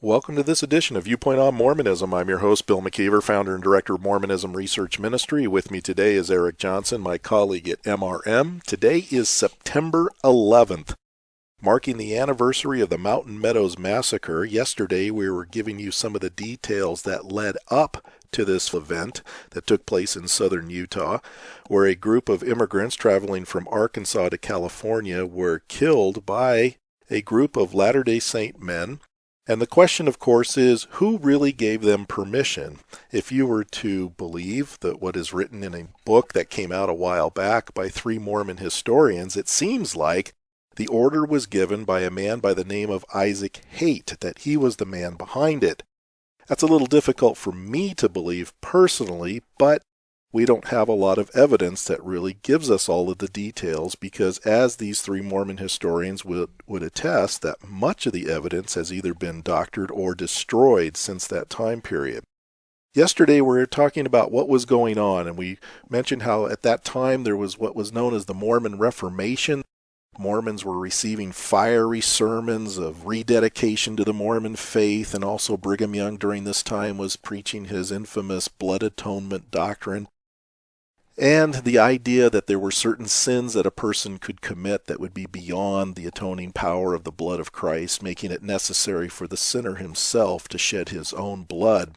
Welcome to this edition of Viewpoint on Mormonism. I'm your host, Bill McKeever, founder and director of Mormonism Research Ministry. With me today is Eric Johnson, my colleague at MRM. Today is September 11th, marking the anniversary of the Mountain Meadows Massacre. Yesterday, we were giving you some of the details that led up to this event that took place in southern Utah, where a group of immigrants traveling from Arkansas to California were killed by a group of Latter-day Saint men. And the question, of course, is who really gave them permission? If you were to believe that what is written in a book that came out a while back by three Mormon historians, it seems like the order was given by a man by the name of Isaac Haight, that he was the man behind it. That's a little difficult for me to believe personally, but we don't have a lot of evidence that really gives us all of the details because, as these three Mormon historians would attest, that much of the evidence has either been doctored or destroyed since that time period. Yesterday we were talking about what was going on, and we mentioned how at that time there was what was known as the Mormon Reformation. Mormons were receiving fiery sermons of rededication to the Mormon faith, and also Brigham Young during this time was preaching his infamous blood atonement doctrine. And the idea that there were certain sins that a person could commit that would be beyond the atoning power of the blood of Christ, making it necessary for the sinner himself to shed his own blood.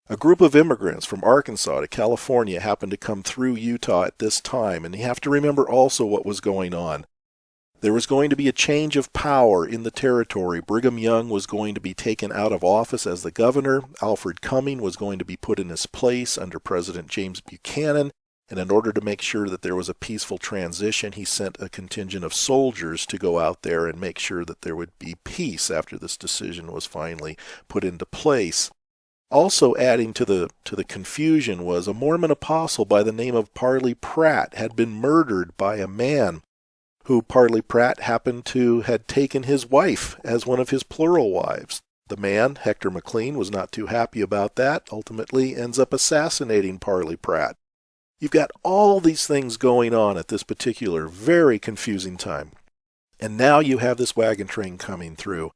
A group of immigrants from Arkansas to California happened to come through Utah at this time, and you have to remember also what was going on. There was going to be a change of power in the territory. Brigham Young was going to be taken out of office as the governor. Alfred Cumming was going to be put in his place under President James Buchanan. And in order to make sure that there was a peaceful transition, he sent a contingent of soldiers to go out there and make sure that there would be peace after this decision was finally put into place. Also adding to the confusion was a Mormon apostle by the name of Parley Pratt had been murdered by a man who Parley Pratt happened to had taken his wife as one of his plural wives. The man, Hector McLean, was not too happy about that, ultimately ends up assassinating Parley Pratt. You've got all these things going on at this particular very confusing time. And now you have this wagon train coming through.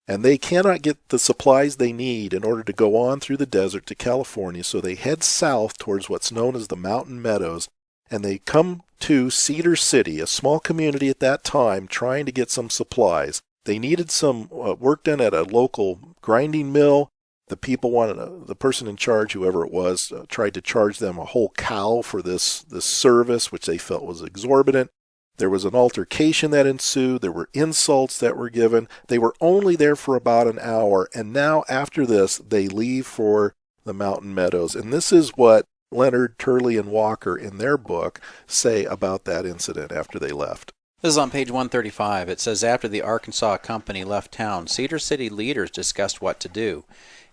And they cannot get the supplies they need in order to go on through the desert to California, so they head south towards what's known as the Mountain Meadows, and they come to Cedar City, a small community at that time, trying to get some supplies. They needed some work done at a local grinding mill. The people wanted the person in charge, whoever it was, tried to charge them a whole cow for this service, which they felt was exorbitant. There was an altercation that ensued. There were insults that were given. They were only there for about an hour, and now after this, they leave for the Mountain Meadows. And this is what Leonard, Turley, and Walker in their book say about that incident after they left. This is on page 135. It says, after the Arkansas company left town, Cedar City leaders discussed what to do.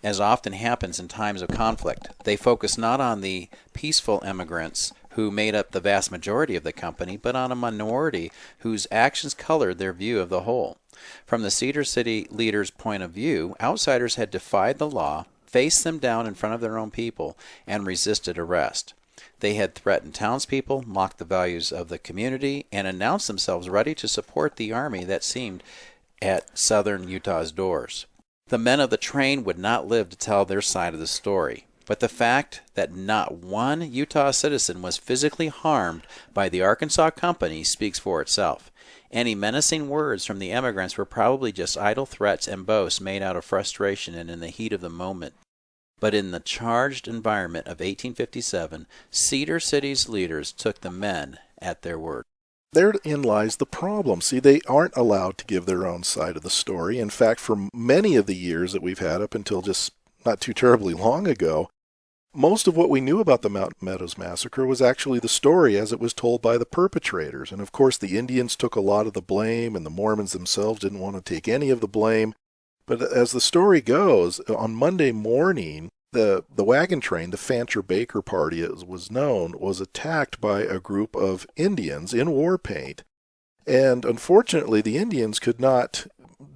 As often happens in times of conflict, they focused not on the peaceful immigrants who made up the vast majority of the company, but on a minority whose actions colored their view of the whole. From the Cedar City leaders' point of view, outsiders had defied the law, faced them down in front of their own people, and resisted arrest. They had threatened townspeople, mocked the values of the community, and announced themselves ready to support the army that seemed at southern Utah's doors. The men of the train would not live to tell their side of the story, but the fact that not one Utah citizen was physically harmed by the Arkansas company speaks for itself. Any menacing words from the immigrants were probably just idle threats and boasts made out of frustration and in the heat of the moment. But in the charged environment of 1857, Cedar City's leaders took the men at their word. Therein lies the problem. See, they aren't allowed to give their own side of the story. In fact, for many of the years that we've had up until just not too terribly long ago, most of what we knew about the Mountain Meadows Massacre was actually the story as it was told by the perpetrators. And of course, the Indians took a lot of the blame, and the Mormons themselves didn't want to take any of the blame. But as the story goes, on Monday morning, the wagon train, the Fancher Baker Party as was known, was attacked by a group of Indians in war paint. And unfortunately, the Indians could not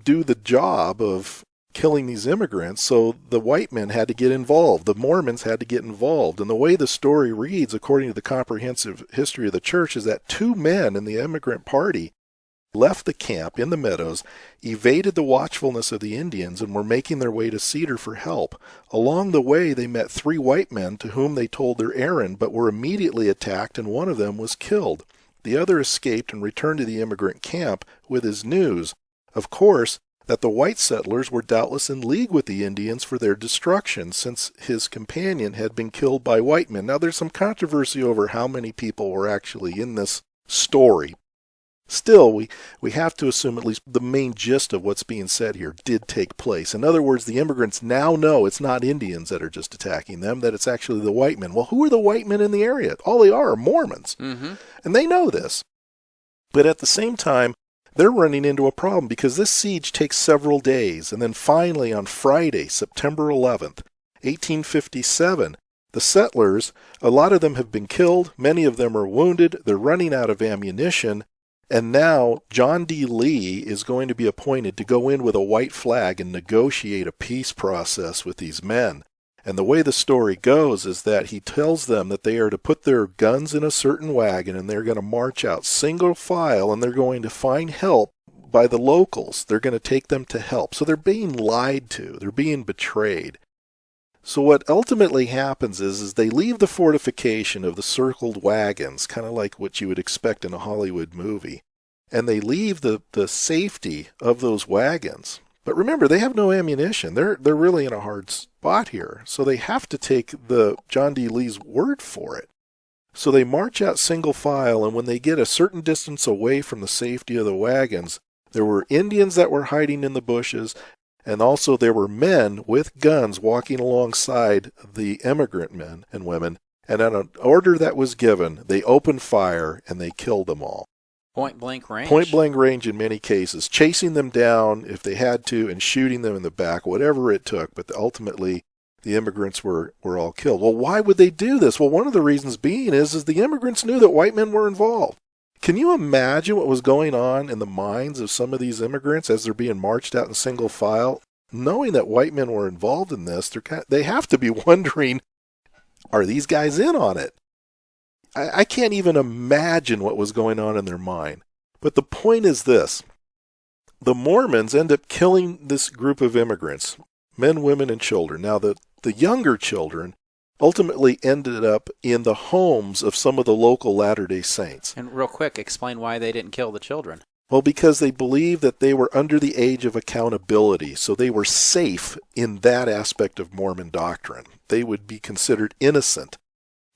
do the job of killing these immigrants, so the white men had to get involved. The Mormons had to get involved. And the way the story reads, according to the comprehensive history of the church, is that two men in the immigrant party left the camp in the meadows, evaded the watchfulness of the Indians, and were making their way to Cedar for help. Along the way, they met 3 white men to whom they told their errand, but were immediately attacked, and one of them was killed. The other escaped and returned to the immigrant camp with his news, of course, that the white settlers were doubtless in league with the Indians for their destruction, since his companion had been killed by white men. Now, there's some controversy over how many people were actually in this story. Still, we have to assume at least the main gist of what's being said here did take place. In other words, the immigrants now know it's not Indians that are just attacking them, that it's actually the white men. Well, who are the white men in the area? All they are Mormons. Mm-hmm. And they know this. But at the same time, they're running into a problem because this siege takes several days. And then finally on Friday, September 11th, 1857, the settlers, a lot of them have been killed. Many of them are wounded. They're running out of ammunition. And now John D. Lee is going to be appointed to go in with a white flag and negotiate a peace process with these men. And the way the story goes is that he tells them that they are to put their guns in a certain wagon and they're going to march out single file and they're going to find help by the locals. They're going to take them to help. So they're being lied to. They're being betrayed. So what ultimately happens is they leave the fortification of the circled wagons, kind of like what you would expect in a Hollywood movie, and they leave the safety of those wagons. But remember, they have no ammunition. They're really in a hard spot here. So they have to take the John D. Lee's word for it. So they march out single file, and when they get a certain distance away from the safety of the wagons, there were Indians that were hiding in the bushes, and also there were men with guns walking alongside the immigrant men and women, and on an order that was given, they opened fire and they killed them all. Point blank range? Point blank range in many cases, chasing them down if they had to and shooting them in the back, whatever it took, but ultimately the immigrants were all killed. Well, why would they do this? Well, one of the reasons being is the immigrants knew that white men were involved. Can you imagine what was going on in the minds of some of these immigrants as they're being marched out in single file? Knowing that white men were involved in this, they have to be wondering, are these guys in on it? I can't even imagine what was going on in their mind. But the point is this. The Mormons end up killing this group of immigrants, men, women, and children. Now, the younger children ultimately ended up in the homes of some of the local Latter-day Saints. And real quick, explain why they didn't kill the children. Well, because they believed that they were under the age of accountability, so they were safe in that aspect of Mormon doctrine. They would be considered innocent.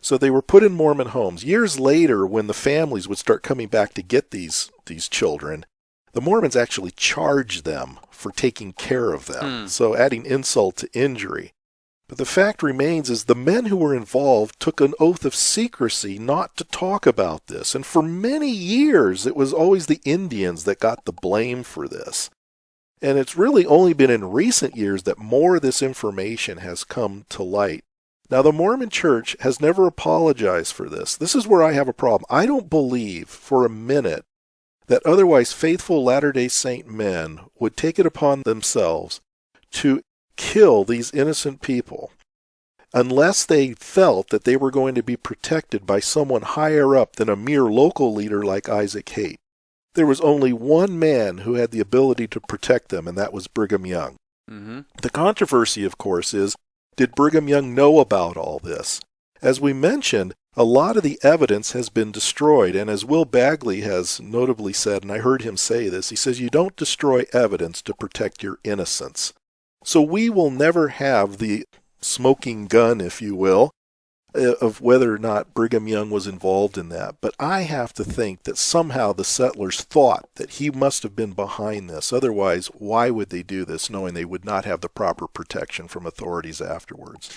So they were put in Mormon homes. Years later, when the families would start coming back to get these children, the Mormons actually charged them for taking care of them, so adding insult to injury. But the fact remains is the men who were involved took an oath of secrecy not to talk about this. And for many years, it was always the Indians that got the blame for this. And it's really only been in recent years that more of this information has come to light. Now, the Mormon Church has never apologized for this. This is where I have a problem. I don't believe for a minute that otherwise faithful Latter-day Saint men would take it upon themselves to kill these innocent people unless they felt that they were going to be protected by someone higher up than a mere local leader like Isaac Haight. There was only one man who had the ability to protect them, and that was Brigham Young. Mm-hmm. The controversy, of course, is, did Brigham Young know about all this? As we mentioned, a lot of the evidence has been destroyed, and as Will Bagley has notably said, and I heard him say this, he says, you don't destroy evidence to protect your innocence. So we will never have the smoking gun, if you will, of whether or not Brigham Young was involved in that. But I have to think that somehow the settlers thought that he must have been behind this. Otherwise, why would they do this, knowing they would not have the proper protection from authorities afterwards?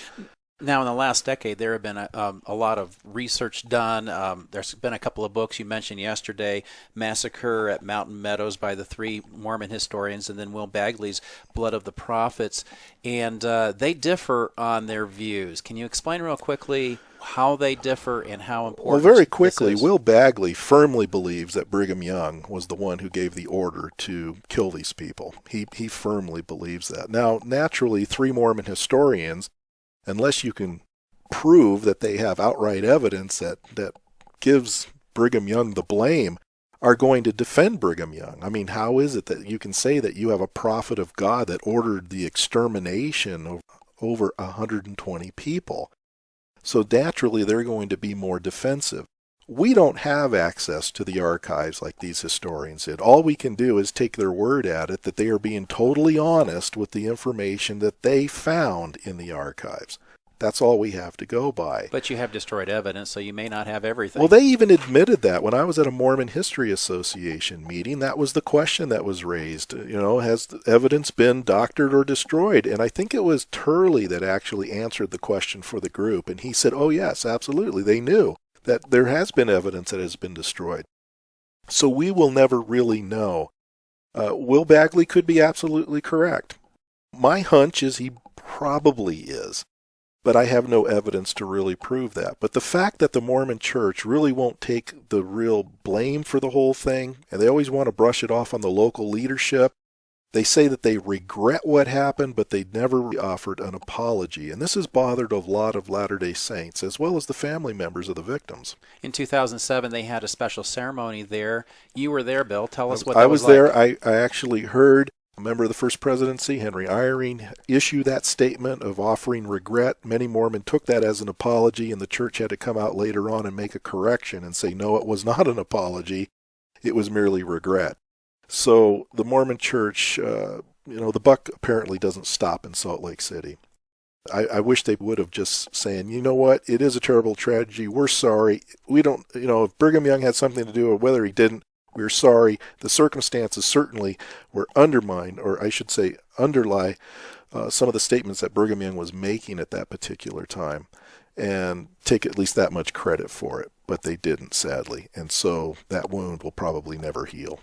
Now, in the last decade, there have been a lot of research done. There's been a couple of books you mentioned yesterday, Massacre at Mountain Meadows by the 3 Mormon historians, and then Will Bagley's Blood of the Prophets. And they differ on their views. Can you explain real quickly how they differ and how important Well, very quickly, this is? Will Bagley firmly believes that Brigham Young was the one who gave the order to kill these people. He firmly believes that. Now, naturally, 3 Mormon historians, unless you can prove that they have outright evidence that gives Brigham Young the blame, are going to defend Brigham Young. I mean, how is it that you can say that you have a prophet of God that ordered the extermination of over 120 people? So naturally, they're going to be more defensive. We don't have access to the archives like these historians did. All we can do is take their word at it that they are being totally honest with the information that they found in the archives. That's all we have to go by. But you have destroyed evidence, so you may not have everything. Well, they even admitted that. When I was at a Mormon History Association meeting, that was the question that was raised. Has the evidence been doctored or destroyed? And I think it was Turley that actually answered the question for the group. And he said, oh, yes, absolutely. They knew that there has been evidence that has been destroyed. So we will never really know. Will Bagley could be absolutely correct. My hunch is he probably is. But I have no evidence to really prove that. But the fact that the Mormon Church really won't take the real blame for the whole thing, and they always want to brush it off on the local leadership. They say that they regret what happened, but they never offered an apology. And this has bothered a lot of Latter-day Saints, as well as the family members of the victims. In 2007, they had a special ceremony there. You were there, Bill. Tell us what that was like. I was there. I actually heard a member of the First Presidency, Henry Eyring, issue that statement of offering regret. Many Mormons took that as an apology, and the church had to come out later on and make a correction and say, no, it was not an apology. It was merely regret. So the Mormon church, the buck apparently doesn't stop in Salt Lake City. I wish they would have just saying, you know what, it is a terrible tragedy. We're sorry. We don't, if Brigham Young had something to do with whether he didn't, we're sorry. The circumstances certainly were undermined, or I should say underlie some of the statements that Brigham Young was making at that particular time, and take at least that much credit for it. But they didn't, sadly. And so that wound will probably never heal.